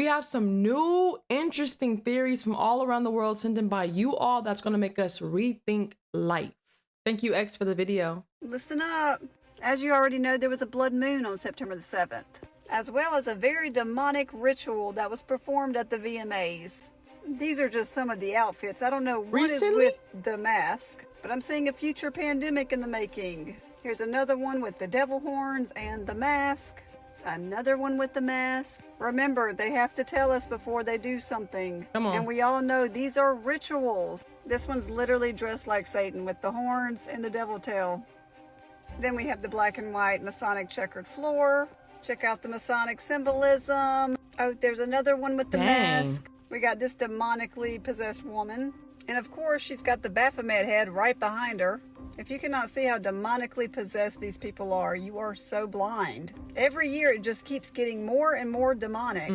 We have some new interesting theories from all around the world sent in by you all that's going to make us rethink life. Thank you, X, for the video. Listen up. As you already know, there was a blood moon on September the 7th, as well as a very demonic ritual that was performed at the VMAs. These are just some of the outfits. I don't know what is with the mask, but I'm seeing a future pandemic in the making. Here's another one with the devil horns and the mask. Another one with the mask. Remember, they have to tell us before they do something. Come on. And we all know these are rituals. This one's literally dressed like Satan with the horns and the devil tail. Then we have the black and white Masonic checkered floor. Check out the Masonic symbolism. Oh, there's another one with the mask. We got this demonically possessed woman. And of course, she's got the Baphomet head right behind her. If you cannot see how demonically possessed these people are, you are so blind. Every year, it just keeps getting more and more demonic.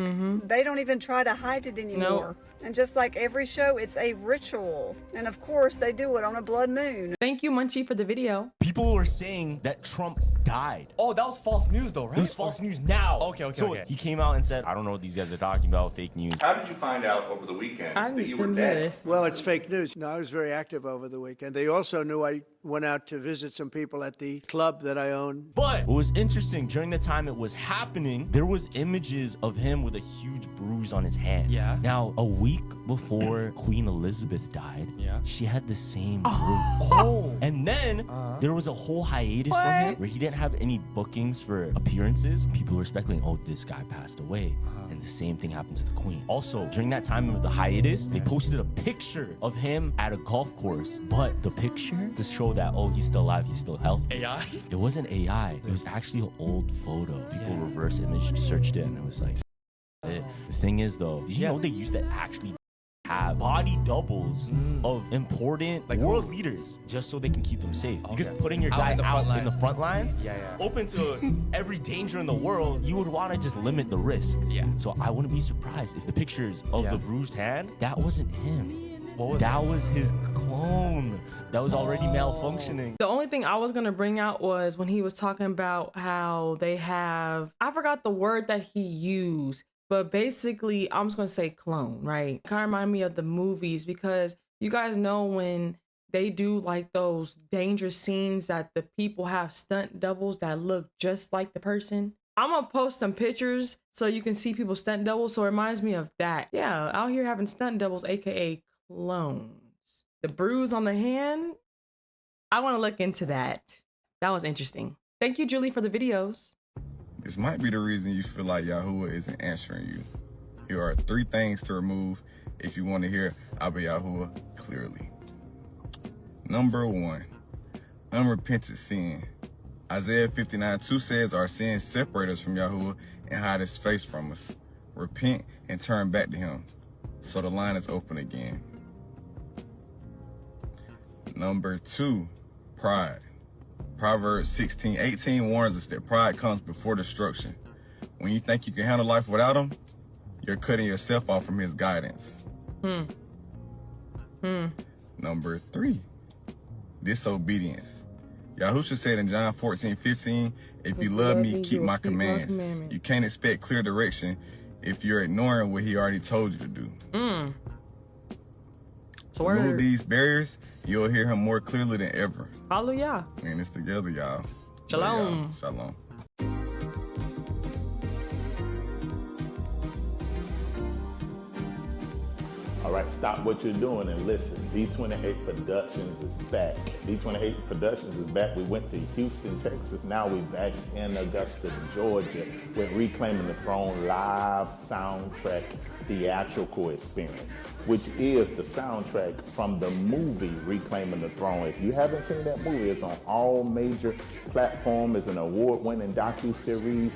They don't even try to hide it anymore. And just like every show, it's a ritual. And of course, they do it on a blood moon. Thank you, Munchie, for the video. People were saying that Trump died. Oh, that was false news though, right? It was false news now. Okay. He came out and said, I don't know what these guys are talking about, fake news. How did you find out over the weekend that you were didn't hear dead? this. Well, it's fake news. No, I was very active over the weekend. They also knew I went out to visit some people at the club that I own. But what was interesting, during the time it was happening, there was images of him with a huge bruise on his hand. Yeah. Now, a week before Queen Elizabeth died, Yeah. she had the same bruise. Oh. And then there was a whole hiatus from him where he didn't have any bookings for appearances. People were speculating, oh, this guy passed away. And the same thing happened to the Queen. Also, during that time of the hiatus, they posted a picture of him at a golf course. But the picture to show that, oh, he's still alive, he's still healthy. AI? It wasn't AI. It was actually an old photo. People reverse image searched it, and it was like, it. The thing is, though, did you know they used to actually have body doubles of important world leaders just so they can keep them safe? Because putting your guy out in the front lines, open to every danger in the world, you would want to just limit the risk. So I wouldn't be surprised if the pictures of the bruised hand, that wasn't him. That was his clone that was already malfunctioning. The only thing I was gonna bring out was when he was talking about how they have, I forgot the word that he used, but basically I'm just gonna say clone, right? Kind of remind me of the movies, because you guys know when they do like those dangerous scenes that the people have stunt doubles that look just like the person. I'm gonna post some pictures so you can see people's stunt doubles. So it reminds me of that. Yeah, out here having stunt doubles, AKA clones. The bruise on the hand, I want to look into that. That was interesting. Thank you, Julie, for the videos. This might be the reason you feel like Yahuwah isn't answering you. Here are 3 things to remove if you want to hear Abba Yahuwah clearly. Number 1, unrepented sin. Isaiah 59:2 says our sins separate us from Yahuwah and hide his face from us. Repent and turn back to him, so the line is open again. Number 2, pride. Proverbs 16:18 warns us that pride comes before destruction. When you think you can handle life without him, you're cutting yourself off from his guidance. Number 3, disobedience. Yahushua said in John 14:15, if you love me, keep my commands. You can't expect clear direction if you're ignoring what he already told you to do. Remove these barriers, you'll hear him more clearly than ever. Hallelujah. We in this together, y'all. Shalom. Shalom. All right, stop what you're doing and listen. D28 Productions is back. D28 Productions is back. We went to Houston, Texas. Now we're back in Augusta, Georgia. We're Reclaiming the Throne live soundtrack theatrical experience, which is the soundtrack from the movie Reclaiming the Throne. If you haven't seen that movie, it's on all major platforms. It's an award-winning docu-series,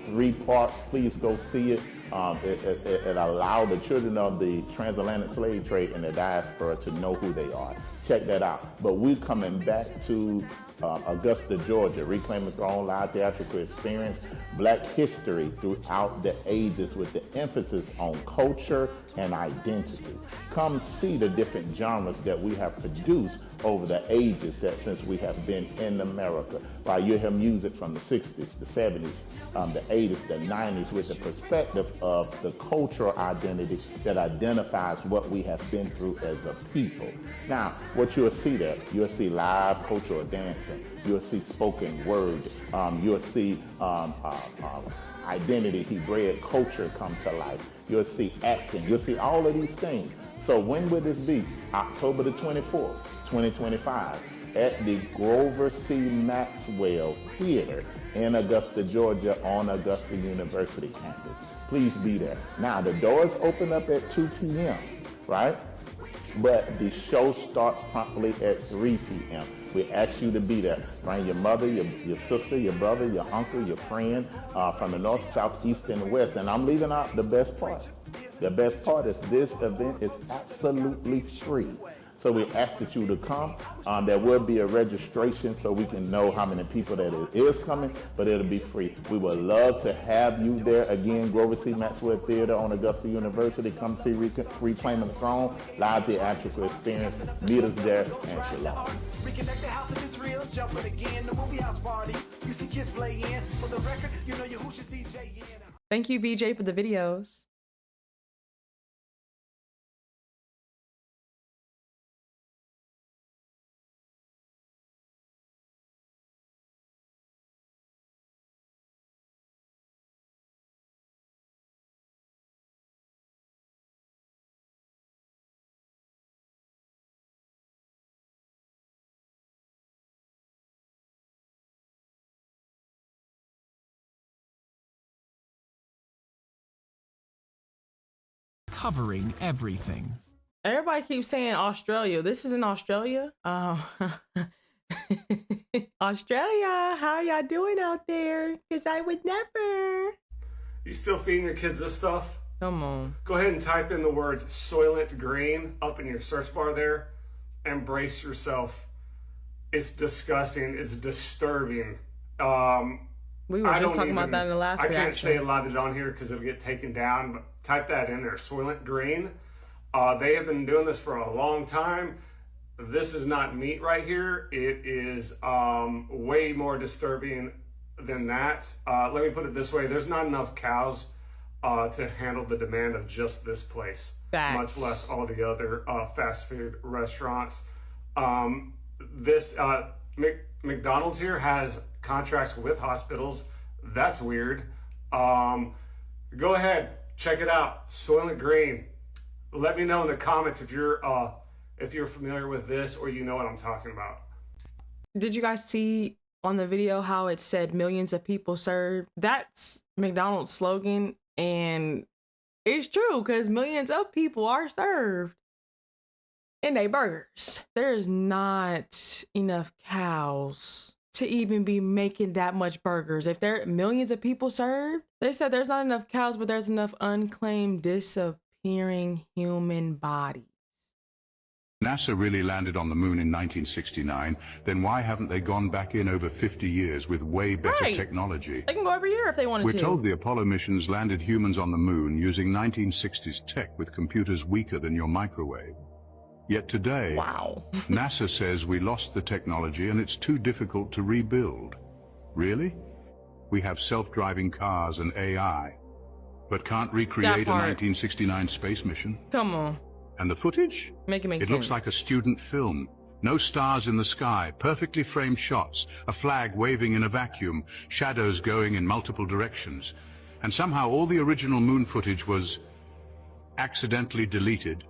3 parts. Please go see it. It allowed the children of the transatlantic slave trade and the diaspora to know who they are. Check that out. But we're coming back to Augusta, Georgia, Reclaiming Throne Live Theatrical Experience, Black history throughout the ages with the emphasis on culture and identity. Come see the different genres that we have produced over the ages that since we have been in America. While you hear music from the 60s, the 70s, the 80s, the 90s with the perspective of the cultural identity that identifies what we have been through as a people. Now, what you'll see there, you'll see live cultural dancing, you'll see spoken word, you'll see identity, Hebraic culture come to life, you'll see acting, you'll see all of these things. So when will this be? October the 24th, 2025 at the Grover C. Maxwell Theater in Augusta, Georgia on Augusta University campus. Please be there. Now the doors open up at 2 p.m., right? But the show starts promptly at 3 p.m. We ask you to be there. Bring your mother, your sister, your brother, your uncle, your friend from the north, south, east, and west. And I'm leaving out the best part. The best part is this event is absolutely free. So we ask that you to come. There will be a registration so we can know how many people that it is coming, but it'll be free. We would love to have you there. Again, Grover C. Maxwell Theater on Augusta University. Come see Reclaiming the Throne, live theatrical experience. Meet us there, and shalom. Reconnect the house if it's real, jumping again, the movie house party. You see kids play in, for the record, you know your hooches DJ in. Thank you, VJ, for the videos. Covering everything. Everybody keeps saying Australia. This is in Australia. Australia, how y'all doing out there? Because I would never. You still feeding your kids this stuff? Come on. Go ahead and type in the words Soylent Green up in your search bar there. Embrace yourself. It's disgusting. It's disturbing. We were just talking about that in the last reaction. I can't say a lot of it on here because it'll get taken down, but type that in there, Soylent Green. They have been doing this for a long time. This is not meat right here. It is way more disturbing than that. Let me put it this way. There's not enough cows to handle the demand of just this place, much less all the other fast food restaurants. McDonald's here has contracts with hospitals. That's weird. Go ahead, check it out. Soylent Green. Let me know in the comments if you're familiar with this or you know what I'm talking about. Did you guys see on the video how it said millions of people served? That's McDonald's slogan, and it's true because millions of people are served in their burgers. There's not enough cows to even be making that much burgers. If there are millions of people served, they said there's not enough cows, but there's enough unclaimed disappearing human bodies. NASA really landed on the moon in 1969, then why haven't they gone back in over 50 years with way better technology? They can go every year if they wanted to. We're told the Apollo missions landed humans on the moon using 1960s tech with computers weaker than your microwave. Yet today, NASA says we lost the technology and it's too difficult to rebuild. Really? We have self-driving cars and AI, but can't recreate a 1969 space mission? Come on. And the footage? Make it make sense. It looks like a student film. No stars in the sky, perfectly framed shots, a flag waving in a vacuum, shadows going in multiple directions. And somehow all the original moon footage was accidentally deleted.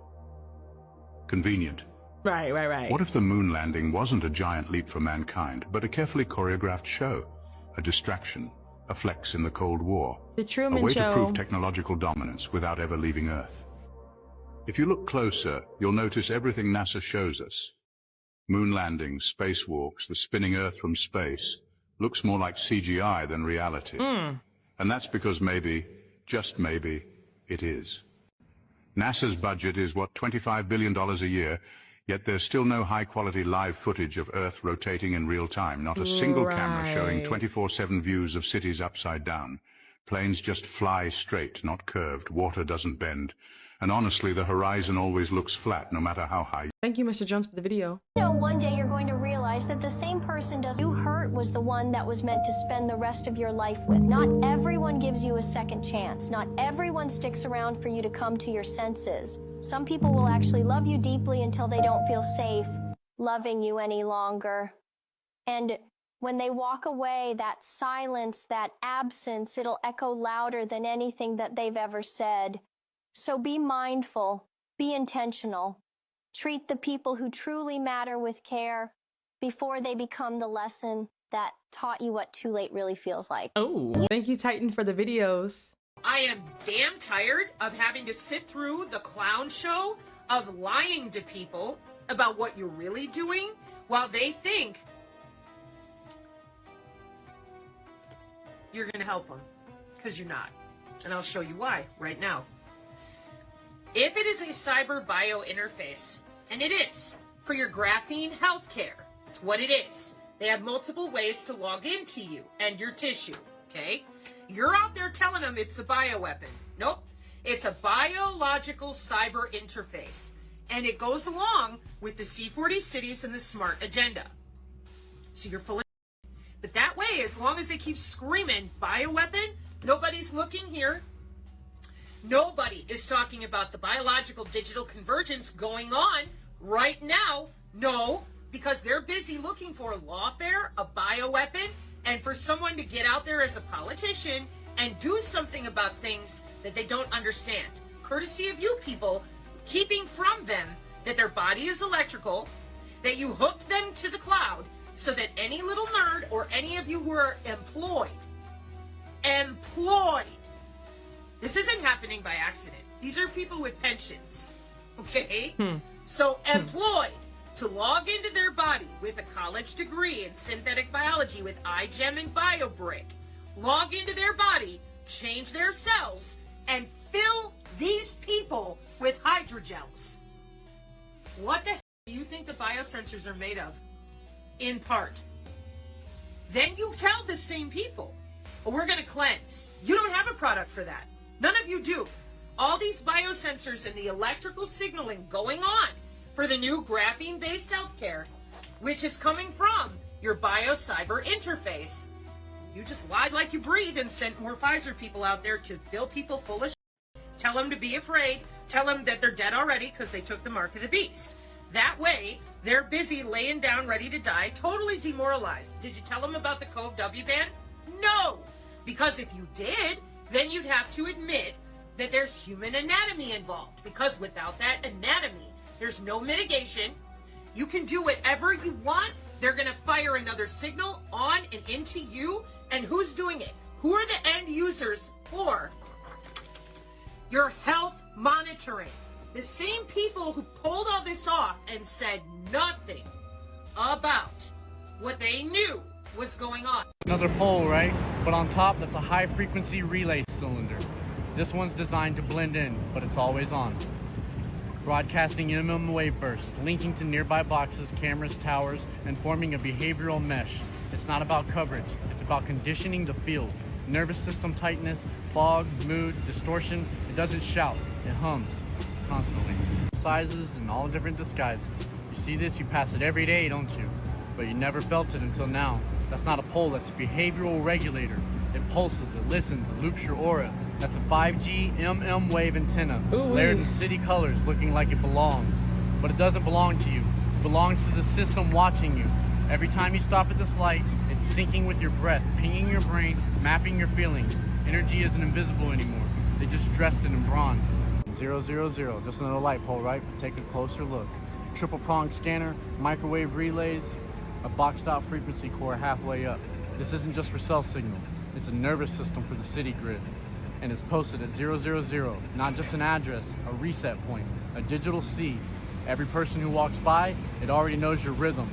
Convenient. Right. What if the moon landing wasn't a giant leap for mankind, but a carefully choreographed show? A distraction, a flex in the Cold War. The Truman Show. A way to prove technological dominance without ever leaving Earth. If you look closer, you'll notice everything NASA shows us. Moon landings, spacewalks, the spinning Earth from space, looks more like CGI than reality. And that's because maybe, just maybe, it is. NASA's budget is, what, $25 billion a year, Yet there's still no high-quality live footage of Earth rotating in real time, not a single camera showing 24/7 views of cities upside down. Planes just fly straight, not curved. Water doesn't bend. And honestly, the horizon always looks flat, no matter how high. Thank you, Mr. Jones, for the video. You know, one day you're going to realize that the same person you hurt was the one that was meant to spend the rest of your life with. Not everyone gives you a second chance. Not everyone sticks around for you to come to your senses. Some people will actually love you deeply until they don't feel safe loving you any longer. And when they walk away, that silence, that absence, it'll echo louder than anything that they've ever said. So be mindful, be intentional. Treat the people who truly matter with care before they become the lesson that taught you what too late really feels like. Oh, thank you, Titan, for the videos. I am damn tired of having to sit through the clown show of lying to people about what you're really doing while they think you're going to help them, because you're not. And I'll show you why right now. If it is a cyber bio interface, and it is, for your Graphene healthcare, it's what it is. They have multiple ways to log into you and your tissue, okay? You're out there telling them it's a bioweapon. Nope. It's a biological cyber interface. And it goes along with the C40 cities and the SMART agenda. So you're full of shit. But that way, as long as they keep screaming bioweapon, nobody's looking here. Nobody is talking about the biological digital convergence going on right now. No, because they're busy looking for lawfare, a bioweapon, and for someone to get out there as a politician and do something about things that they don't understand. Courtesy of you people, keeping from them that their body is electrical, that you hooked them to the cloud so that any little nerd or any of you who are employed, this isn't happening by accident. These are people with pensions, okay? So employed to log into their body with a college degree in synthetic biology with iGEM and BioBrick, log into their body, change their cells, and fill these people with hydrogels. What the hell do you think the biosensors are made of? In part. Then you tell the same people, oh, we're going to cleanse. You don't have a product for that. None of you do. All these biosensors and the electrical signaling going on for the new graphene-based healthcare, which is coming from your bio-cyber interface. You just lied like you breathe and sent more Pfizer people out there to fill people full of shit. Tell them to be afraid. Tell them that they're dead already because they took the mark of the beast. That way, they're busy laying down ready to die, totally demoralized. Did you tell them about the Cove W ban? No! Because if you did, then you'd have to admit that there's human anatomy involved. Because without that anatomy, there's no mitigation. You can do whatever you want. They're going to fire another signal on and into you. And who's doing it? Who are the end users for your health monitoring? The same people who pulled all this off and said nothing about what they knew was going on. Another pole, right? But on top, that's a high-frequency relay cylinder. This one's designed to blend in, but it's always on. Broadcasting MM wave bursts, linking to nearby boxes, cameras, towers, and forming a behavioral mesh. It's not about coverage, it's about conditioning the field. Nervous system tightness, fog, mood, distortion. It doesn't shout, it hums constantly. Sizes and all different disguises. You see this, you pass it every day, don't you? But you never felt it until now. That's not a pole, that's a behavioral regulator. It pulses, it listens, it loops your aura. That's a 5G MM wave antenna, layered in city colors, looking like it belongs. But it doesn't belong to you. It belongs to the system watching you. Every time you stop at this light, it's syncing with your breath, pinging your brain, mapping your feelings. Energy isn't invisible anymore. They just dressed it in bronze. 000, just another light pole, right? But take a closer look. Triple prong scanner, microwave relays, a boxed out frequency core halfway up. This isn't just for cell signals, it's a nervous system for the city grid. And it's posted at 000, not just an address, a reset point, a digital seed. Every person who walks by, it already knows your rhythm,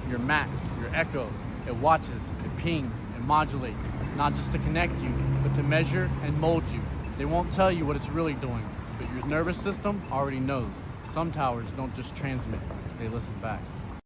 your MAC, your echo. It watches, it pings, it modulates, not just to connect you, but to measure and mold you. They won't tell you what it's really doing, but your nervous system already knows. Some towers don't just transmit, they listen back.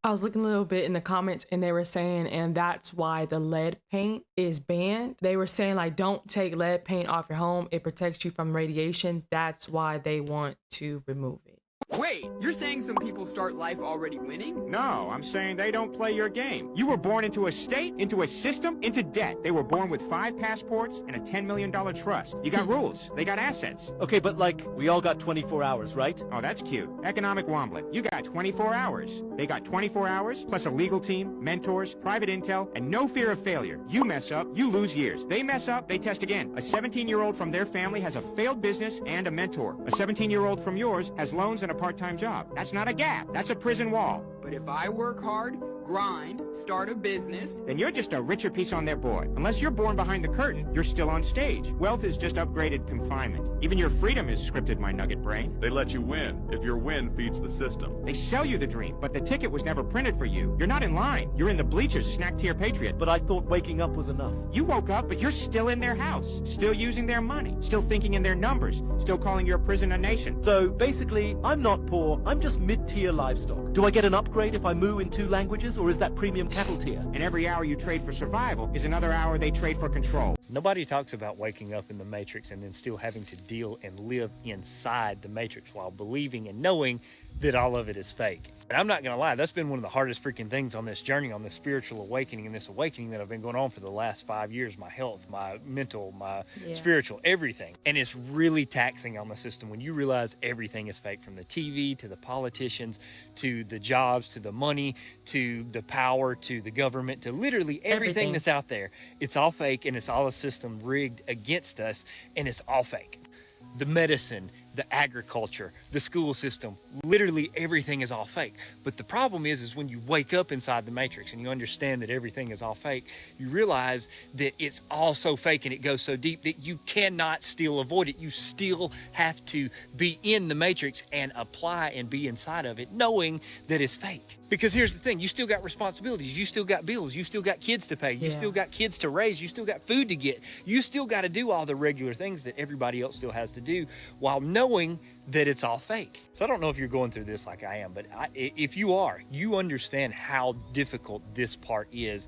I was looking a little bit in the comments and they were saying, and that's why the lead paint is banned. They were saying like, don't take lead paint off your home. It protects you from radiation. That's why they want to remove it. Wait, you're saying some people start life already winning? No, I'm saying they don't play your game. You were born into a state, into a system, into debt. They were born with 5 passports and a $10 million trust. You got rules. They got assets. Okay, but like, we all got 24 hours, right? Oh, that's cute. Economic womblet. You got 24 hours. They got 24 hours, plus a legal team, mentors, private intel, and no fear of failure. You mess up, you lose years. They mess up, they test again. A 17-year-old from their family has a failed business and a mentor. A 17-year-old from yours has loans and a part-time job. That's not a gap. That's a prison wall. But if I work hard, grind, start a business, then you're just a richer piece on their board. Unless you're born behind the curtain, you're still on stage. Wealth is just upgraded confinement. Even your freedom is scripted, my nugget brain. They let you win if your win feeds the system. They sell you the dream, but the ticket was never printed for you. You're not in line. You're in the bleachers, snack tier patriot. But I thought waking up was enough. You woke up, but you're still in their house, still using their money, still thinking in their numbers, still calling your prison a nation. So basically, I'm not poor, I'm just mid-tier livestock. Do I get an upgrade if I moo in 2 languages, or is that premium cattle tier? And every hour you trade for survival is another hour they trade for control. Nobody talks about waking up in the Matrix and then still having to deal and live inside the Matrix while believing and knowing that all of it is fake. And I'm not gonna lie, that's been one of the hardest freaking things on this journey, on this spiritual awakening and this awakening that I've been going on for the last 5 years. My health, my mental, my spiritual, everything. And it's really taxing on the system when you realize everything is fake, from the TV to the politicians to the jobs to the money to the power to the government to literally everything that's out there. It's all fake, and it's all a system rigged against us, and it's all fake. The medicine, the agriculture, the school system, literally everything is all fake. But the problem is when you wake up inside the Matrix and you understand that everything is all fake, you realize that it's all so fake and it goes so deep that you cannot still avoid it. You still have to be in the Matrix and apply and be inside of it, knowing that it's fake. Because here's the thing, you still got responsibilities, you still got bills, you still got kids to pay, you still got kids to raise, you still got food to get, you still got to do all the regular things that everybody else still has to do while knowing that it's all fake. So I don't know if you're going through this like I am, but if you are, you understand how difficult this part is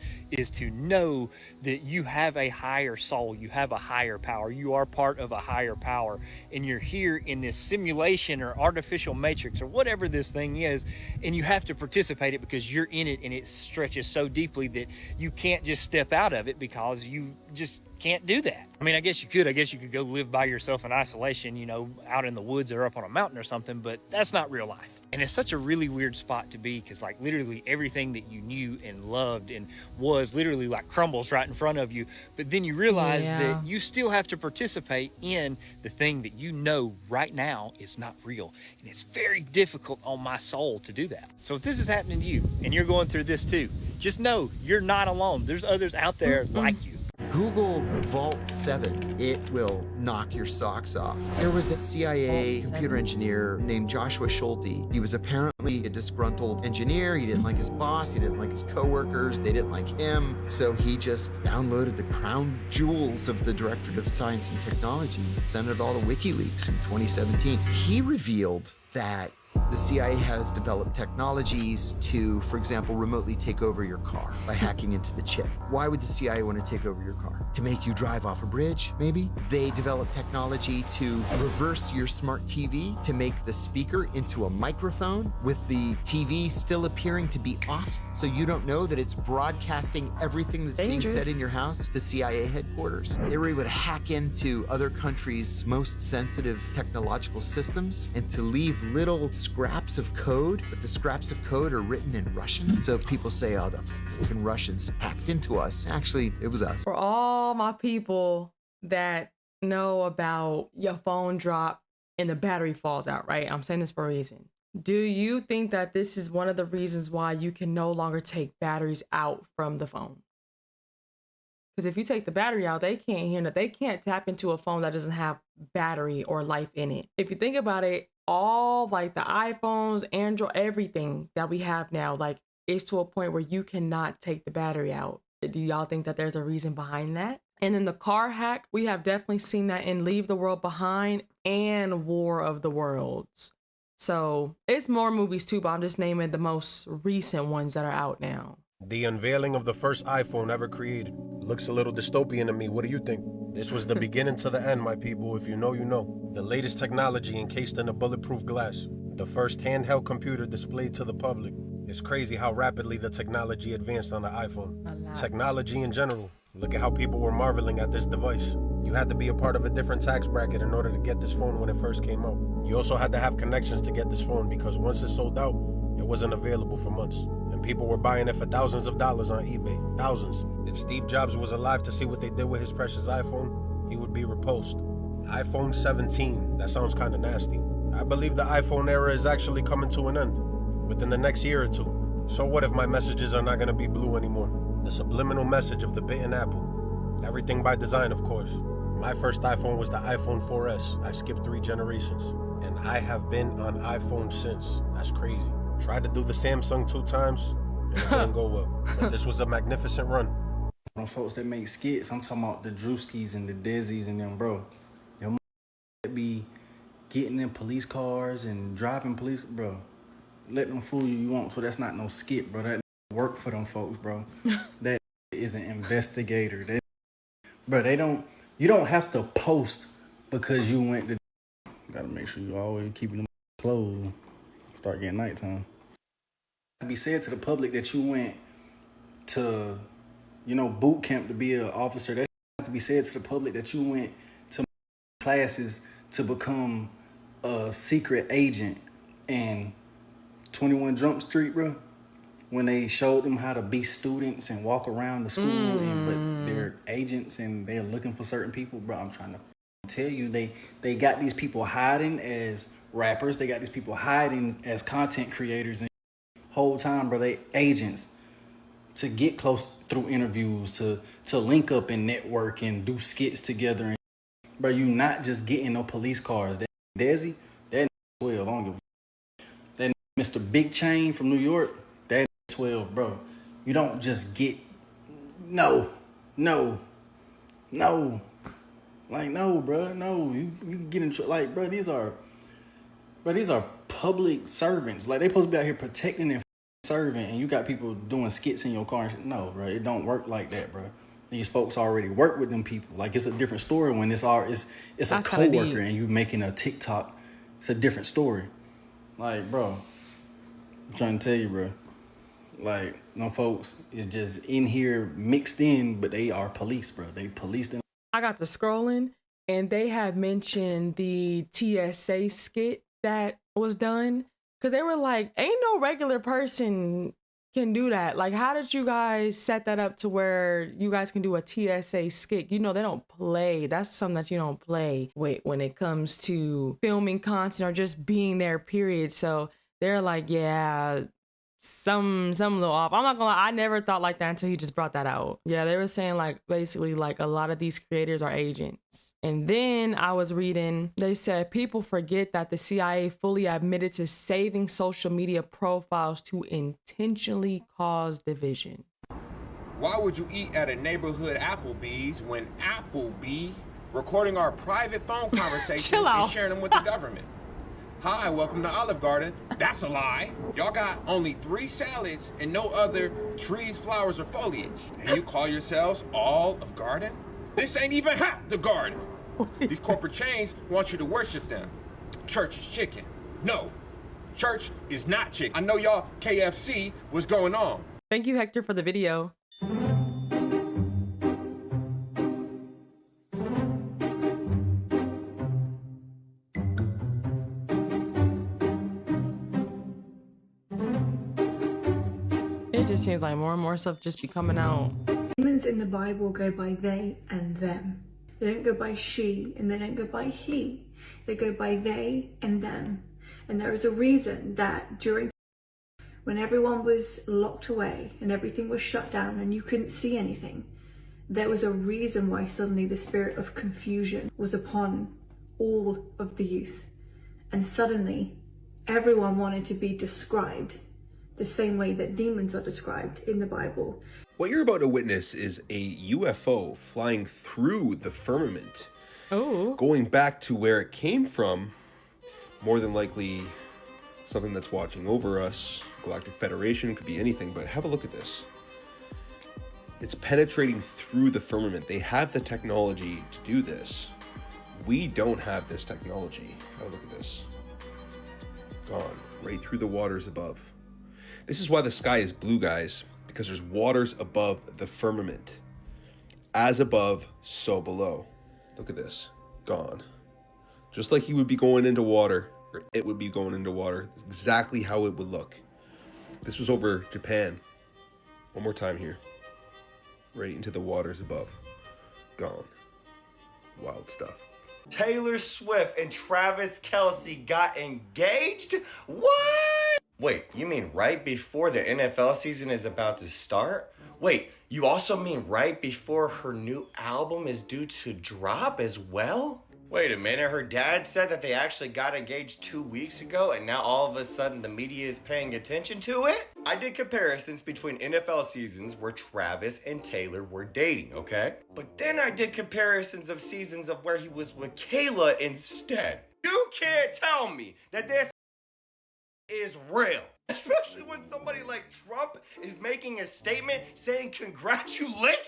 to know that you have a higher soul, you have a higher power, you are part of a higher power, and you're here in this simulation or artificial matrix or whatever this thing is, and you have to participate it because you're in it, and it stretches so deeply that you can't just step out of it because you just can't do that. I mean, I guess you could go live by yourself in isolation, you know, out in the woods or up on a mountain or something, but that's not real life. And it's such a really weird spot to be, because like literally everything that you knew and loved and was literally like crumbles right in front of you. But then you realize that you still have to participate in the thing that you know right now is not real. And it's very difficult on my soul to do that. So if this is happening to you and you're going through this too, just know you're not alone. There's others out there like you. Google Vault 7. It will knock your socks off. There was a CIA computer engineer named Joshua Schulte. He was apparently a disgruntled engineer. He didn't like his boss. He didn't like his coworkers. They didn't like him. So he just downloaded the crown jewels of the Directorate of Science and Technology and sent it all to WikiLeaks in 2017. He revealed that the CIA has developed technologies to, for example, remotely take over your car by hacking into the chip. Why would the CIA want to take over your car? To make you drive off a bridge, maybe? They developed technology to reverse your smart TV to make the speaker into a microphone with the TV still appearing to be off, so you don't know that it's broadcasting everything that's being said in your house to CIA headquarters. They were able to hack into other countries' most sensitive technological systems and to leave little scraps of code, but the scraps of code are written in Russian. So people say, oh, the fucking Russians hacked into us. Actually, it was us. For all my people that know about your phone drop and the battery falls out, right? I'm saying this for a reason. Do you think that this is one of the reasons why you can no longer take batteries out from the phone? Because if you take the battery out, they can't hear it. They can't tap into a phone that doesn't have battery or life in it. If you think about it, all like the iPhones, Android, everything that we have now, like it's to a point where you cannot take the battery out. Do y'all think that there's a reason behind that? And then the car hack, we have definitely seen that in Leave the World Behind and War of the Worlds. So it's more movies too, but I'm just naming the most recent ones that are out now. The unveiling of the first iPhone ever created. Looks a little dystopian to me. What do you think? This was the beginning to the end, my people. If you know, you know. The latest technology encased in a bulletproof glass. The first handheld computer displayed to the public. It's crazy how rapidly the technology advanced on the iPhone. Technology in general. Look at how people were marveling at this device. You had to be a part of a different tax bracket in order to get this phone when it first came out. You also had to have connections to get this phone because once it sold out, it wasn't available for months. And people were buying it for thousands of dollars on eBay. Thousands. If Steve Jobs was alive to see what they did with his precious iPhone, he would be repulsed. iPhone 17, that sounds kind of nasty. I believe the iPhone era is actually coming to an end within the next year or two. So what if my messages are not going to be blue anymore? The subliminal message of the bitten apple. Everything by design, of course. My first iPhone was the iPhone 4S. I skipped 3 generations. And I have been on iPhone since. That's crazy. Tried to do the Samsung 2 times, and it didn't go well. But this was a magnificent run. Them folks that make skits, I'm talking about the Drewskis and the Desies and them, bro. Them that be getting in police cars and driving police, bro. Let them fool you want to. That's not no skit, bro. That work for them folks, bro. That is an investigator. That, bro, you don't have to post because you went to. Gotta make sure you always keeping them closed. Start getting nighttime. To be said to the public that you went to, boot camp to be an officer. That have to be said to the public that you went to classes to become a secret agent. And 21 Jump Street, bro, when they showed them how to be students and walk around the school, but they're agents and they're looking for certain people, bro. I'm trying to tell you, they got these people hiding as rappers. They got these people hiding as content creators, and whole time, bro, they agents to get close through interviews, to link up and network and do skits together. And bro, you not just getting no police cars. That Desi, that 12. I don't give a that Mr. Big Chain from New York, that 12, bro. You don't just get no. Like, no, bro, no. You get in like, bro, these are public servants. Like, they supposed to be out here protecting and serving, and you got people doing skits in your car and shit. No, bro, it don't work like that, bro. These folks already work with them people. Like, it's a different story when it's a coworker and you making a TikTok. It's a different story. Like, bro, I'm trying to tell you, bro. Like, no folks is just in here mixed in, but they are police, bro. They policed them. I got to scrolling and they had mentioned the TSA skit that was done, because they were like, ain't no regular person can do that. Like, how did you guys set that up to where you guys can do a TSA skit? They don't play. That's something that you don't play when it comes to filming content or just being there, period. So they're like, yeah, some little off. I'm not gonna lie, I never thought like that until he just brought that out. Yeah, they were saying like basically like a lot of these creators are agents. And then I was reading, they said people forget that the CIA fully admitted to saving social media profiles to intentionally cause division. Why would you eat at a neighborhood Applebee's when Applebee recording our private phone conversations and sharing them with the government? Hi, welcome to Olive Garden. That's a lie. Y'all got only 3 salads and no other trees, flowers, or foliage. And you call yourselves Olive Garden? This ain't even half the garden. These corporate chains want you to worship them. Church is chicken. No, church is not chicken. I know y'all KFC, what's going on? Thank you, Hector, for the video. It just seems like more and more stuff just be coming out. Humans in the Bible go by they and them. They don't go by she and they don't go by he. They go by they and them. And there is a reason that when everyone was locked away and everything was shut down and you couldn't see anything, there was a reason why suddenly the spirit of confusion was upon all of the youth. And suddenly everyone wanted to be described the same way that demons are described in the Bible. What you're about to witness is a UFO flying through the firmament. Oh. Going back to where it came from, more than likely something that's watching over us. Galactic Federation, could be anything, but have a look at this. It's penetrating through the firmament. They have the technology to do this. We don't have this technology. Have a look at this. Gone right through the waters above. This is why the sky is blue, guys, because there's waters above the firmament. As above, so below. Look at this. Gone. Just like he would be going into water, or it would be going into water. Exactly how it would look. This was over Japan. One more time here. Right into the waters above. Gone. Wild stuff. Taylor Swift and Travis Kelce got engaged? What? Wait, you mean right before the NFL season is about to start? Wait, you also mean right before her new album is due to drop as well? Wait a minute, her dad said that they actually got engaged 2 weeks ago and now all of a sudden the media is paying attention to it? I did comparisons between NFL seasons where Travis and Taylor were dating, okay? But then I did comparisons of seasons of where he was with Kayla instead. You can't tell me that this is real. Especially when somebody like Trump is making a statement saying congratulations.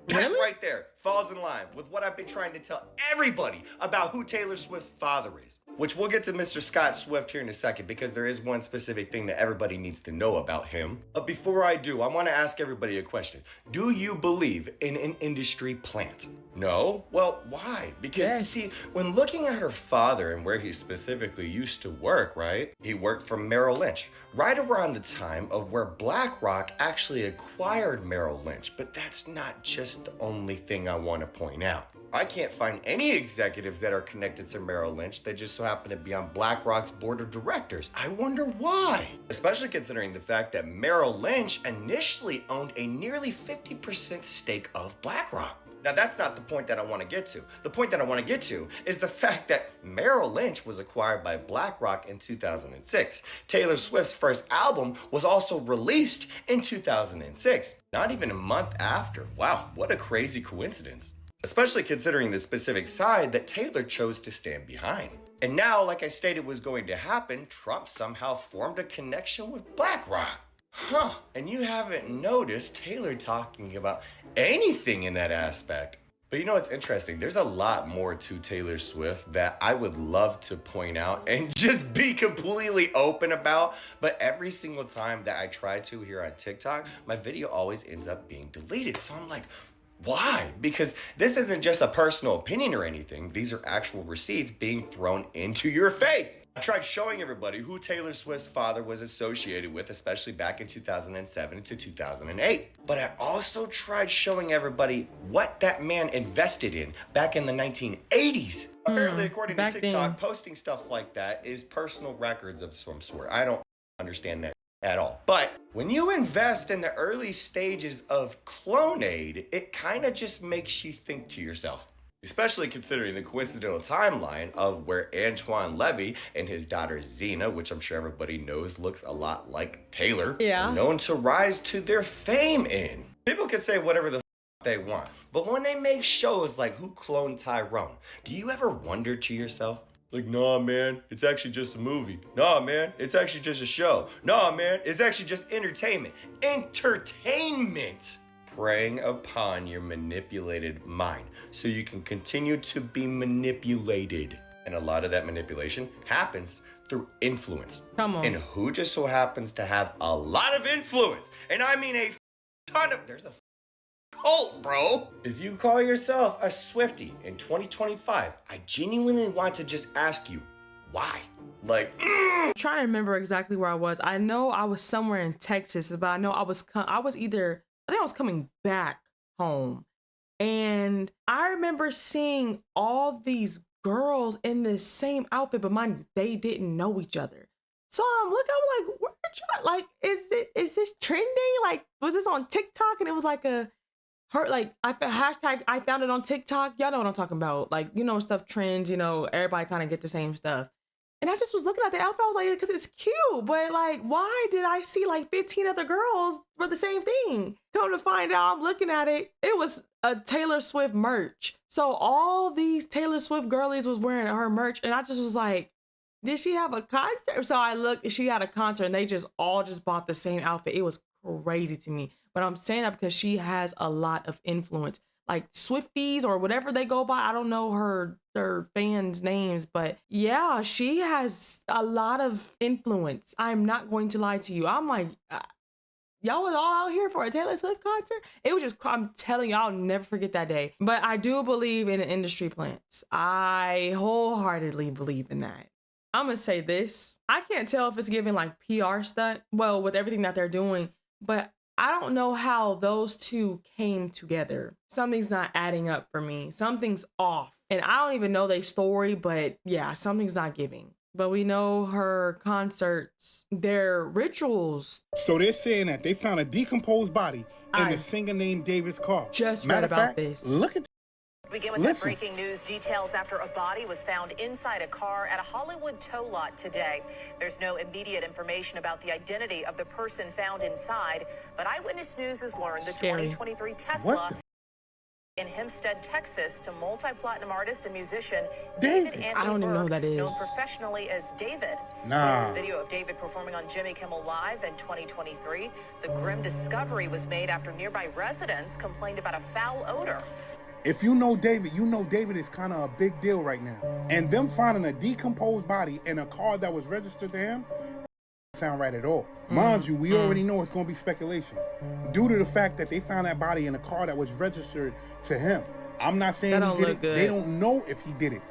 That right there falls in line with what I've been trying to tell everybody about who Taylor Swift's father is. Which we'll get to Mr. Scott Swift here in a second because there is one specific thing that everybody needs to know about him. But before I do, I want to ask everybody a question. Do you believe in an industry plant? No? Well, why? Because see, when looking at her father and where he specifically used to work, right? He worked for Merrill Lynch, right around the time of where BlackRock actually acquired Merrill Lynch. But that's not just the only thing I want to point out. I can't find any executives that are connected to Merrill Lynch that just so happen to be on BlackRock's board of directors. I wonder why. Especially considering the fact that Merrill Lynch initially owned a nearly 50% stake of BlackRock. Now, that's not the point that I want to get to. The point that I want to get to is the fact that Merrill Lynch was acquired by BlackRock in 2006. Taylor Swift's first album was also released in 2006, not even a month after. Wow, what a crazy coincidence. Especially considering the specific side that Taylor chose to stand behind. And now, like I stated was going to happen, Trump somehow formed a connection with BlackRock. Huh, and you haven't noticed Taylor talking about anything in that aspect. But you know what's interesting? There's a lot more to Taylor Swift that I would love to point out and just be completely open about. But every single time that I try to here on TikTok, my video always ends up being deleted. So I'm like, why? Because this isn't just a personal opinion or anything. These are actual receipts being thrown into your face. I tried showing everybody who Taylor Swift's father was associated with, especially back in 2007 to 2008. But I also tried showing everybody what that man invested in back in the 1980s. Apparently, according to TikTok, posting stuff like that is personal records of some sort. I don't understand that at all. But when you invest in the early stages of Clonade, it kind of just makes you think to yourself. Especially considering the coincidental timeline of where Antoine Levy and his daughter Xena, which I'm sure everybody knows looks a lot like Taylor, are known to rise to their fame in. People can say whatever the they want, but when they make shows like Who Cloned Tyrone, do you ever wonder to yourself, like, nah, man, it's actually just a movie. Nah, man, it's actually just a show. Nah, man, it's actually just entertainment. Entertainment! Preying upon your manipulated mind so you can continue to be manipulated. And a lot of that manipulation happens through influence. Come on. And who just so happens to have a lot of influence? And I mean a ton of, there's a cult, bro. If you call yourself a Swiftie in 2025, I genuinely want to just ask you, why? Like, I'm trying to remember exactly where I was. I know I was somewhere in Texas, but I know I was coming back home. And I remember seeing all these girls in the same outfit, but mind you, they didn't know each other. So I'm like, where like, is this trending? Like, was this on TikTok? And it was like hashtag I found it on TikTok. Y'all know what I'm talking about. Like, you know, stuff trends, you know, everybody kind of get the same stuff. And I just was looking at the outfit. I was like, because it's cute, but like, why did I see like 15 other girls for the same thing? Come to find out, I'm looking at it. It was a Taylor Swift merch. So all these Taylor Swift girlies was wearing her merch. And I just was like, did she have a concert? So I looked, she had a concert and they just all just bought the same outfit. It was crazy to me. But I'm saying that because she has a lot of influence. Like Swifties or whatever they go by. I don't know their fans' names, but yeah, she has a lot of influence. I'm not going to lie to you. I'm like, y'all was all out here for a Taylor Swift concert. It was just, I'm telling you, I'll never forget that day. But I do believe in industry plants. I wholeheartedly believe in that. I'm gonna say this. I can't tell if it's giving like PR stunt, well, with everything that they're doing, but I don't know how those two came together. Something's not adding up for me. Something's off. And I don't even know their story, but yeah, something's not giving. But we know her concerts, their rituals. So they're saying that they found a decomposed body in a singer named David's car. Just read about this. Look at Begin with that breaking news. Details after a body was found inside a car at a Hollywood tow lot today. There's no immediate information about the identity of the person found inside, but Eyewitness News has learned the 2023 Tesla in Hempstead, Texas, to multi-platinum artist and musician David Anthony I don't even know who that is. known professionally as David. Nah. This is video of David performing on Jimmy Kimmel Live in 2023. The grim discovery was made after nearby residents complained about a foul odor. If you know David, you know David is kind of a big deal right now. And them finding a decomposed body in a car that was registered to him, sound right at all. Mind you, we already know it's going to be speculations due to the fact that they found that body in a car that was registered to him. I'm not saying he did it. They don't know if he did it.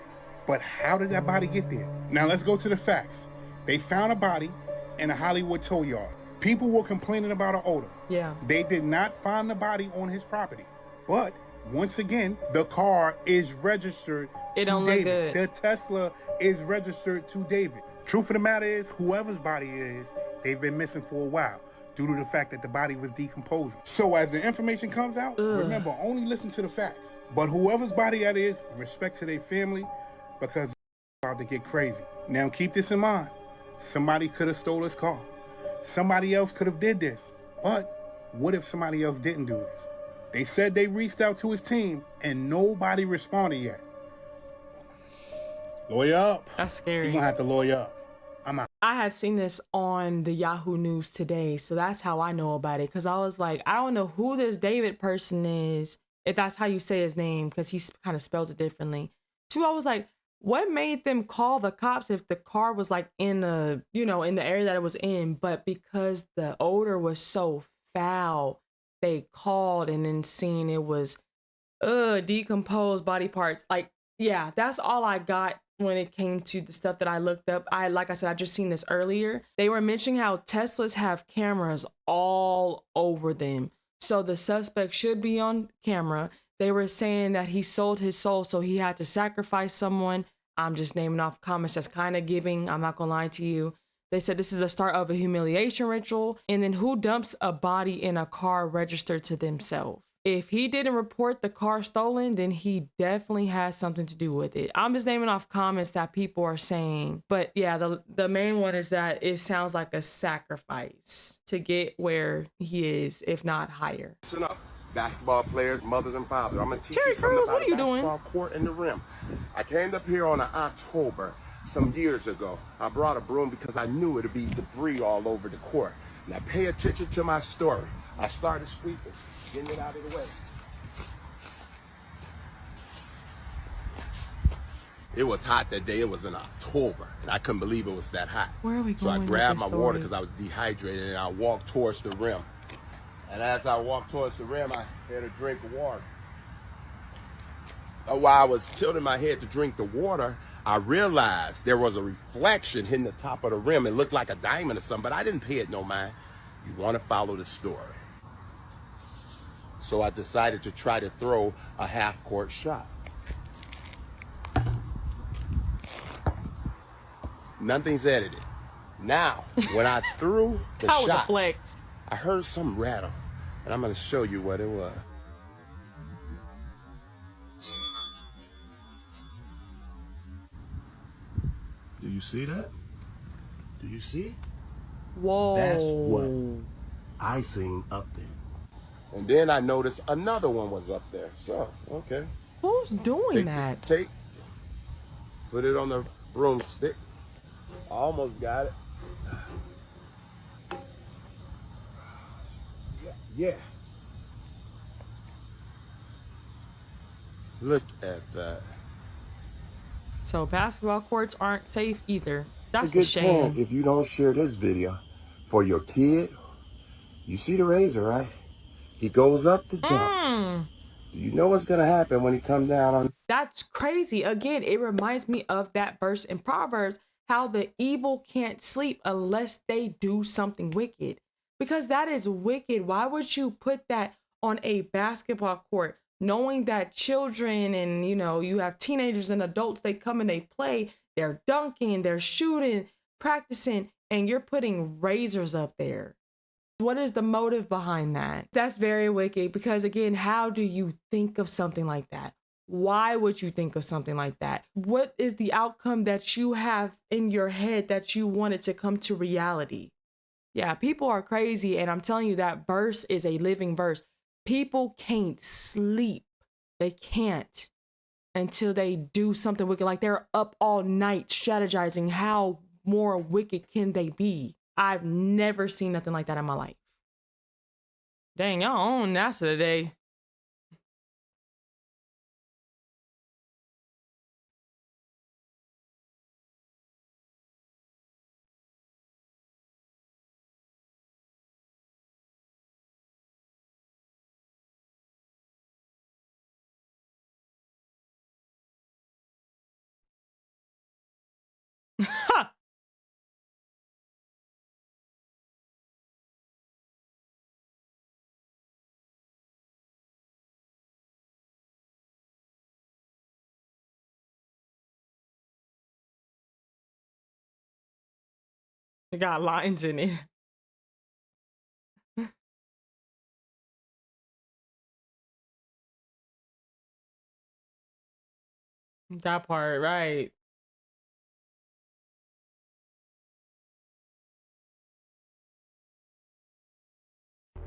But how did that body get there? Now let's go to the facts. They found a body in a Hollywood tow yard. People were complaining about an odor. Yeah. They did not find the body on his property. But once again, the car is registered to David. The Tesla is registered to David. Truth of the matter is, whoever's body it is, they've been missing for a while due to the fact that the body was decomposing. So as the information comes out, remember, only listen to the facts. But whoever's body that is, respect to their family, because it's about to get crazy. Now keep this in mind. Somebody could have stole his car. Somebody else could have did this. But what if somebody else didn't do this? They said they reached out to his team and nobody responded yet. Lawyer up. That's scary. You're gonna have to lawyer up. I'm out. I had seen this on the Yahoo News today, so that's how I know about it. Because I was like, I don't know who this David person is, if that's how you say his name, because he kind of spells it differently. Two, I was like, what made them call the cops if the car was like in the, in the area that it was in? But because the odor was so foul, they called and then seen it was decomposed body parts. Like, yeah, that's all I got when it came to the stuff that I looked up. Like I said, I just seen this earlier. They were mentioning how Teslas have cameras all over them. So the suspect should be on camera. They were saying that he sold his soul, so he had to sacrifice someone. I'm just naming off comments that's kind of giving. I'm not gonna lie to you. They said this is a start of a humiliation ritual. And then who dumps a body in a car registered to themselves? If he didn't report the car stolen, then he definitely has something to do with it. I'm just naming off comments that people are saying. But yeah, the main one is that it sounds like a sacrifice to get where he is, if not higher. Listen up, basketball players, mothers, and fathers. I'm going to teach Terry you something Crews, about what are you the doing? basketball court and the rim. I came up here on an October some years ago. I brought a broom because I knew it'd be debris all over the court. Now pay attention to my story. I started sweeping, getting it out of the way. It was hot that day. It was in October, and I couldn't believe it was that hot. Where are we going? So I grabbed my water because I was dehydrated, and I walked towards the rim. And as I walked towards the rim, I had a drink of water. While I was tilting my head to drink the water, I realized there was a reflection hitting the top of the rim. It looked like a diamond or something, but I didn't pay it no mind. You want to follow the story. So I decided to try to throw a half-court shot. Nothing's edited. Now, when I threw the that was shot, a flex. I heard some rattle, and I'm going to show you what it was. Do you see that? Do you see? Whoa. That's what I seen up there. And then I noticed another one was up there. So, okay. Who's doing that? Take, put it on the broomstick, Almost got it. Yeah. Look at that. So basketball courts aren't safe either. That's a good shame. parent if you don't share this video for your kid. You see the razor, right? He goes up to dump. Do you know what's gonna happen when he comes down on? That's crazy. Again, it reminds me of that verse in Proverbs, how the evil can't sleep unless they do something wicked. Because that is wicked. Why would you put that on a basketball court, knowing that children and, you know, you have teenagers and adults, they come and they play, they're dunking, they're shooting, practicing, and you're putting razors up there. What is the motive behind that? That's very wicked because, again, how do you think of something like that? Why would you think of something like that? What is the outcome that you have in your head that you wanted to come to reality? Yeah, people are crazy, and I'm telling you that verse is a living verse. People can't sleep. They can't until they do something wicked. Like they're up all night strategizing how more wicked can they be. I've never seen nothing like that in my life. Dang, y'all own NASA today. It got lines in it. That part, right.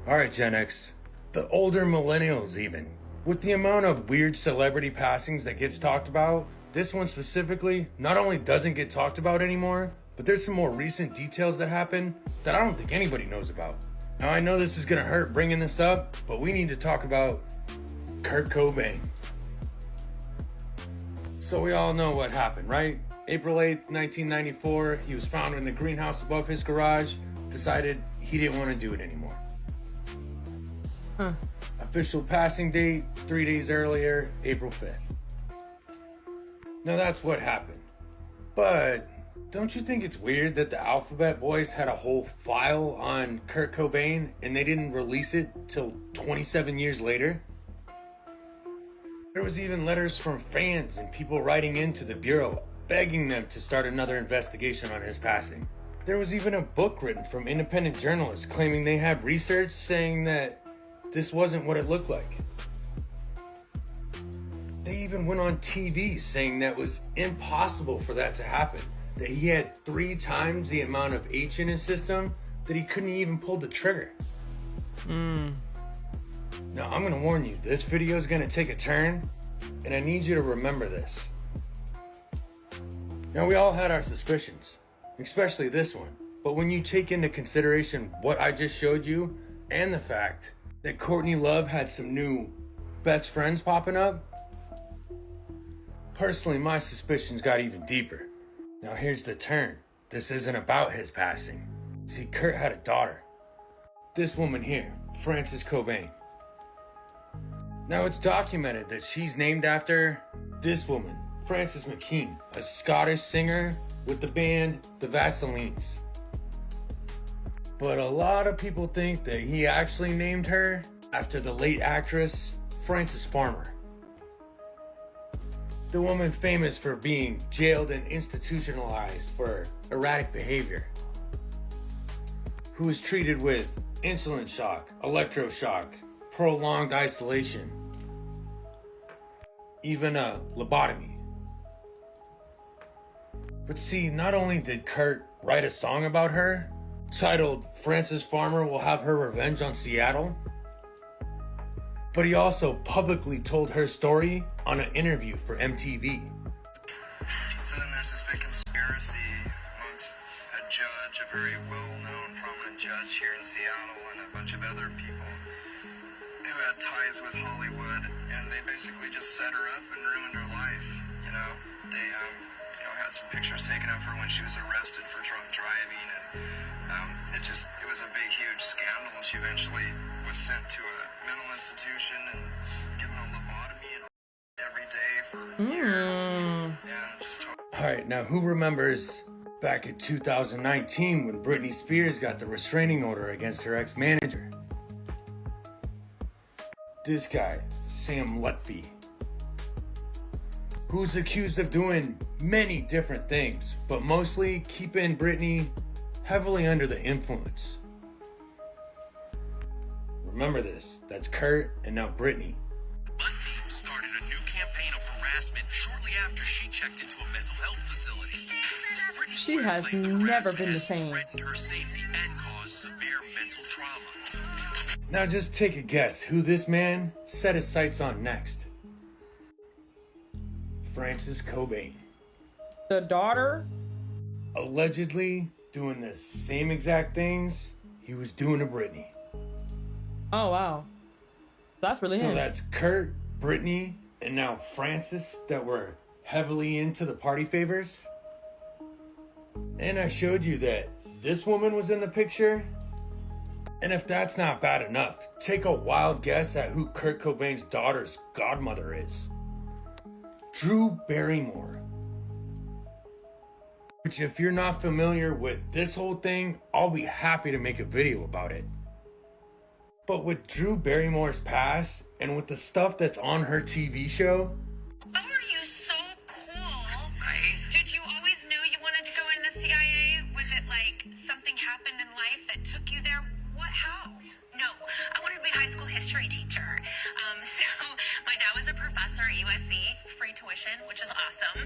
All right, Gen X, the older millennials even. With the amount of weird celebrity passings that gets talked about, this one specifically not only doesn't get talked about anymore, but there's some more recent details that happen that I don't think anybody knows about. Now I know this is gonna hurt bringing this up, but we need to talk about Kurt Cobain. So we all know what happened, right? April 8th, 1994, he was found in the greenhouse above his garage, decided he didn't want to do it anymore. Official passing date, 3 days earlier, April 5th. Now that's what happened. But don't you think it's weird that the Alphabet Boys had a whole file on Kurt Cobain and they didn't release it till 27 years later? There was even letters from fans and people writing into the Bureau begging them to start another investigation on his passing. There was even a book written from independent journalists claiming they had research saying that this wasn't what it looked like. They even went on TV saying that it was impossible for that to happen, that he had 3 times the amount of H in his system, that he couldn't even pull the trigger. Now I'm gonna warn you, this video is gonna take a turn, and I need you to remember this. Now we all had our suspicions, especially this one, but when you take into consideration what I just showed you, and the fact that Courtney Love had some new best friends popping up, personally my suspicions got even deeper. Now here's the turn. This isn't about his passing. See, Kurt had a daughter. This woman here, Frances Cobain. Now it's documented that she's named after this woman, Frances McKean, a Scottish singer with the band The Vaselines. But a lot of people think that he actually named her after the late actress Frances Farmer. The woman famous for being jailed and institutionalized for erratic behavior, who was treated with insulin shock, electroshock, prolonged isolation, even a lobotomy. But see, not only did Kurt write a song about her, titled Frances Farmer Will Have Her Revenge on Seattle, but he also publicly told her story on an interview for MTV. So then there's this big conspiracy amongst a very well-known prominent judge here in Seattle and a bunch of other people who had ties with Hollywood, and they basically just set her up and ruined her life. You know, they had some pictures taken of her when she was arrested for drunk driving, and it was a big, huge scandal. And she eventually was sent to a mental institution and given a lobotomy and every day for years. Yeah, just All right, now who remembers back in 2019 when Britney Spears got the restraining order against her ex-manager? This guy, Sam Lutfi, who's accused of doing many different things, but mostly keeping Britney heavily under the influence. Remember this, that's Kurt and now Britney. Lutfi started a new campaign of harassment shortly after she checked into a mental health facility. She has never been the same. Threatened her safety and caused severe mental trauma. Now just take a guess who this man set his sights on next. Frances Cobain. The daughter? Allegedly doing the same exact things he was doing to Britney. Oh, wow. So that's really him. So that's Kurt, Britney, and now Frances that were heavily into the party favors. And I showed you that this woman was in the picture. And if that's not bad enough, take a wild guess at who Kurt Cobain's daughter's godmother is. Drew Barrymore. Which, if you're not familiar with this whole thing, I'll be happy to make a video about it. But with Drew Barrymore's past, and with the stuff that's on her TV show... Oh, are you so cool? Did you always know you wanted to go into the CIA? Was it like something happened in life that took you there? What, how? No, I wanted to be a high school history teacher. So my dad was a professor at USC, free tuition, which is awesome.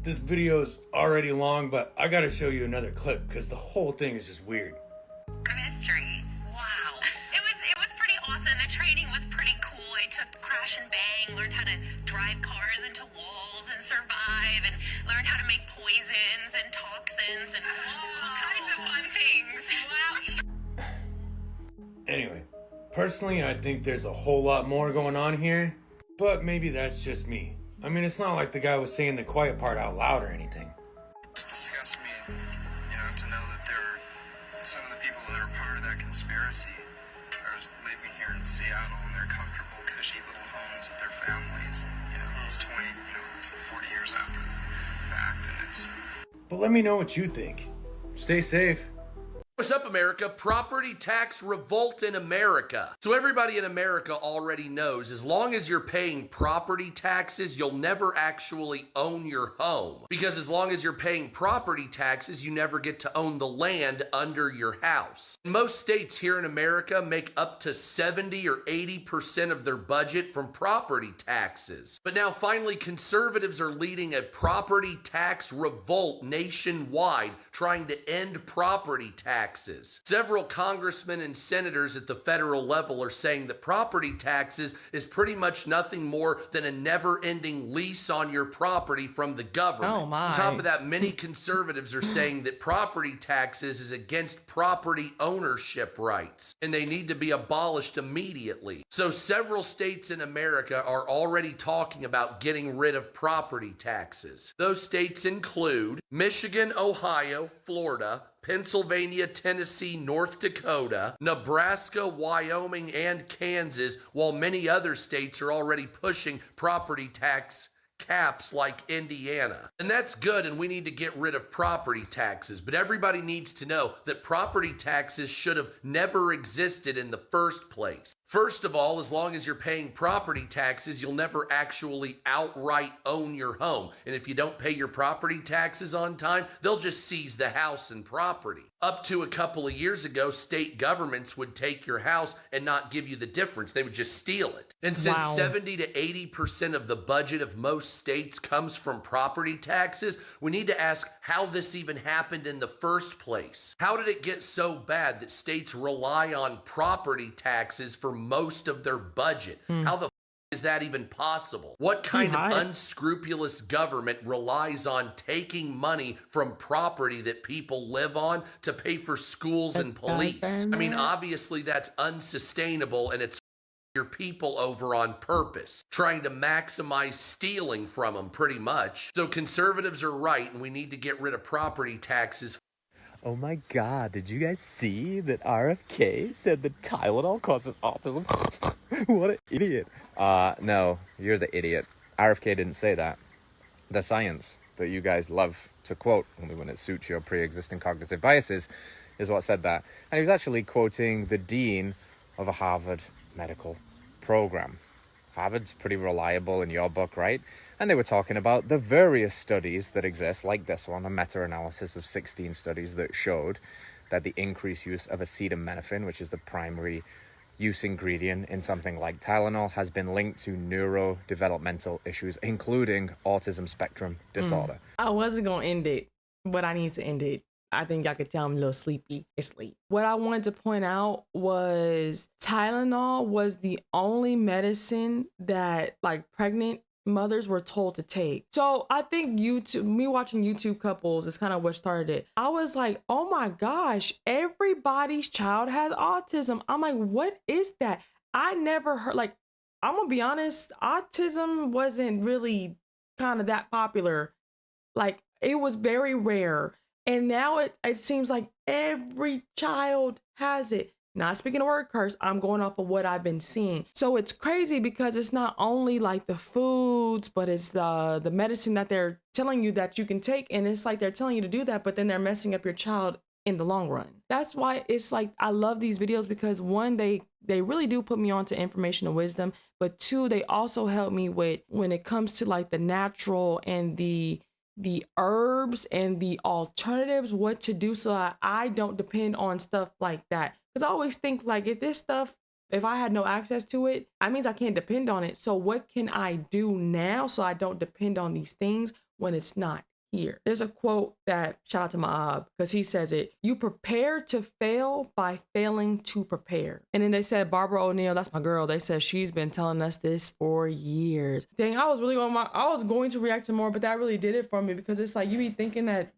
This video's already long, but I gotta show you another clip because the whole thing is just weird. History. Wow. It was pretty awesome. The training was pretty cool. I took crash and bang, learned how to drive cars into walls and survive, and learned how to make poisons and toxins and all kinds of fun things. Wow. Anyway, personally, I think there's a whole lot more going on here, but maybe that's just me. I mean, it's not like the guy was saying the quiet part out loud or anything. It's disgusts me, to know that there are some of the people that are part of that conspiracy are living here in Seattle and they're comfortable, cushy little homes with their families. It's 40 years after the fact, and it's... But let me know what you think. Stay safe. What's up, America? Property tax revolt in America. So everybody in America already knows, as long as you're paying property taxes, you'll never actually own your home. Because as long as you're paying property taxes, you never get to own the land under your house. Most states here in America make up to 70 or 80% of their budget from property taxes. But now finally, conservatives are leading a property tax revolt nationwide, trying to end property taxes. Several congressmen and senators at the federal level are saying that property taxes is pretty much nothing more than a never-ending lease on your property from the government. Oh my. On top of that, many conservatives are saying that property taxes is against property ownership rights, and they need to be abolished immediately. So several states in America are already talking about getting rid of property taxes. Those states include Michigan, Ohio, Florida, Pennsylvania, Tennessee, North Dakota, Nebraska, Wyoming, and Kansas, while many other states are already pushing property tax caps like Indiana. And that's good, and we need to get rid of property taxes, but everybody needs to know that property taxes should have never existed in the first place. First of all, as long as you're paying property taxes, you'll never actually outright own your home. And if you don't pay your property taxes on time, they'll just seize the house and property. Up to a couple of years ago, state governments would take your house and not give you the difference. They would just steal it. And since 70 to 80% of the budget of most states comes from property taxes, we need to ask how this even happened in the first place. How did it get so bad that states rely on property taxes for most of their budget? How the is that even possible? What kind of unscrupulous government relies on taking money from property that people live on to pay for schools and police? I mean, obviously that's unsustainable, and it's your people over on purpose, trying to maximize stealing from them pretty much. So conservatives are right, and we need to get rid of property taxes. Oh my God, did you guys see that RFK said that Tylenol causes autism? What an idiot. No, you're the idiot. RFK didn't say that. The science that you guys love to quote, only when it suits your pre-existing cognitive biases, is what said that. And he was actually quoting the dean of a Harvard medical program. Harvard's pretty reliable in your book, right? And they were talking about the various studies that exist, like this one, a meta-analysis of 16 studies that showed that the increased use of acetaminophen, which is the primary use ingredient in something like Tylenol, has been linked to neurodevelopmental issues, including autism spectrum disorder. I wasn't going to end it, but I need to end it. I think y'all could tell I'm a little sleepy. It's late. What I wanted to point out was Tylenol was the only medicine that like pregnant mothers were told to take. So I think me watching YouTube couples is kind of what started it. I was like, oh my gosh, everybody's child has autism. I'm like, what is that? I never heard, like, I'm gonna be honest, autism wasn't really kind of that popular. Like, it was very rare. And now it seems like every child has it. Not speaking a word curse, I'm going off of what I've been seeing. So it's crazy because it's not only like the foods, but it's the medicine that they're telling you that you can take. And it's like they're telling you to do that, but then they're messing up your child in the long run. That's why it's like, I love these videos because one, they really do put me on to information and wisdom, but two, they also help me with when it comes to like the natural and the herbs and the alternatives, what to do so that I don't depend on stuff like that. Because I always think like if I had no access to it, that means I can't depend on it. So what can I do now so I don't depend on these things when it's not here? There's a quote that, shout out to Ma'ab, because he says it, you prepare to fail by failing to prepare. And then they said, Barbara O'Neill, that's my girl, they said she's been telling us this for years. Dang, I was going to react to more, but that really did it for me because it's like, you be thinking that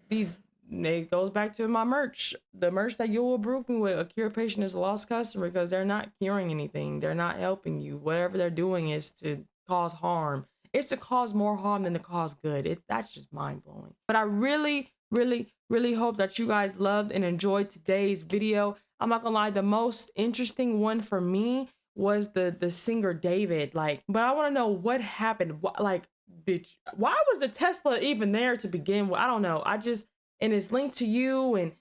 it goes back to my merch. The merch that you will broke me with, a cure patient is a lost customer, because they're not curing anything. They're not helping you. Whatever they're doing is to cause harm. It's to cause more harm than to cause good. That's just mind blowing. But I really, really, really hope that you guys loved and enjoyed today's video. I'm not gonna lie, the most interesting one for me was the singer David. But I want to know what happened. Why was the Tesla even there to begin with? I don't know. And it's linked to you, and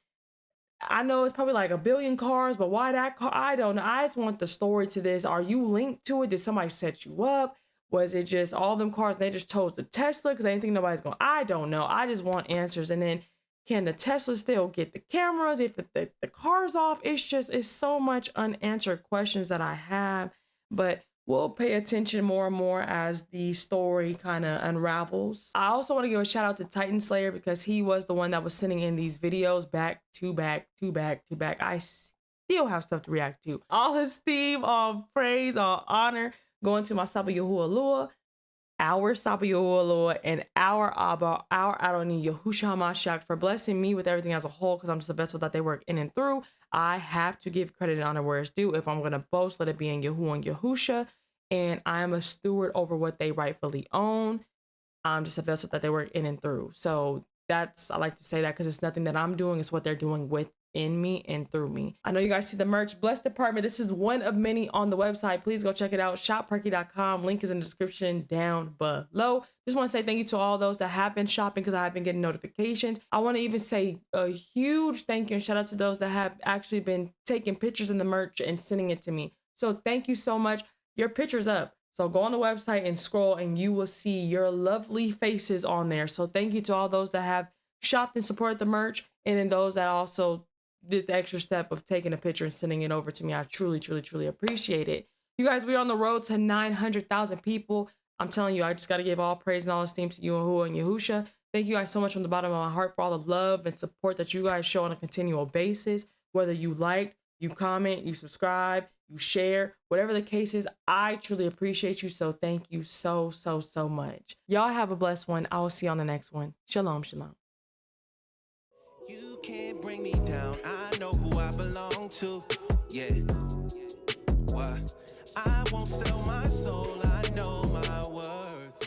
I know it's probably like a billion cars, but why that car? I don't know. I just want the story to this. Are you linked to it? Did somebody set you up? Was it just all them cars and they just chose the Tesla because they didn't think nobody's going? I don't know. I just want answers. And then can the Tesla still get the cameras if the car's off? It's so much unanswered questions that I have, but we'll pay attention more and more as the story kind of unravels. I also want to give a shout out to Titan Slayer because he was the one that was sending in these videos back to back. I still have stuff to react to. All esteem, all praise, all honor going to my Saba Yahuwah, our Saba Yahuwah, and our Abba, our Adonai Yahushua HaMashiach for blessing me with everything as a whole, because I'm just a vessel that they work in and through. I have to give credit and honor where it's due. If I'm going to boast, let it be in Yahuwah and Yahusha. And I am a steward over what they rightfully own. I'm just a vessel that they work in and through. So I like to say that because it's nothing that I'm doing. It's what they're doing within me and through me. I know you guys see the merch. Blessed Department. This is one of many on the website. Please go check it out. Shopperkyy.com. Link is in the description down below. Just want to say thank you to all those that have been shopping because I have been getting notifications. I want to even say a huge thank you and shout out to those that have actually been taking pictures in the merch and sending it to me. So thank you so much. Your picture's up. So go on the website and scroll and you will see your lovely faces on there. So thank you to all those that have shopped and supported the merch, and then those that also did the extra step of taking a picture and sending it over to me. I truly, truly, truly appreciate it. You guys, we're on the road to 900,000 people. I'm telling you, I just got to give all praise and all esteem to Yahuwah and Yahusha. Thank you guys so much from the bottom of my heart for all the love and support that you guys show on a continual basis. Whether you liked, you comment, you subscribe, you share, whatever the case is. I truly appreciate you. So thank you so much. Y'all have a blessed one. I will see you on the next one. Shalom, shalom. You can't bring me down. I know who I belong to. Yeah. What? I won't sell my soul. I know my worth.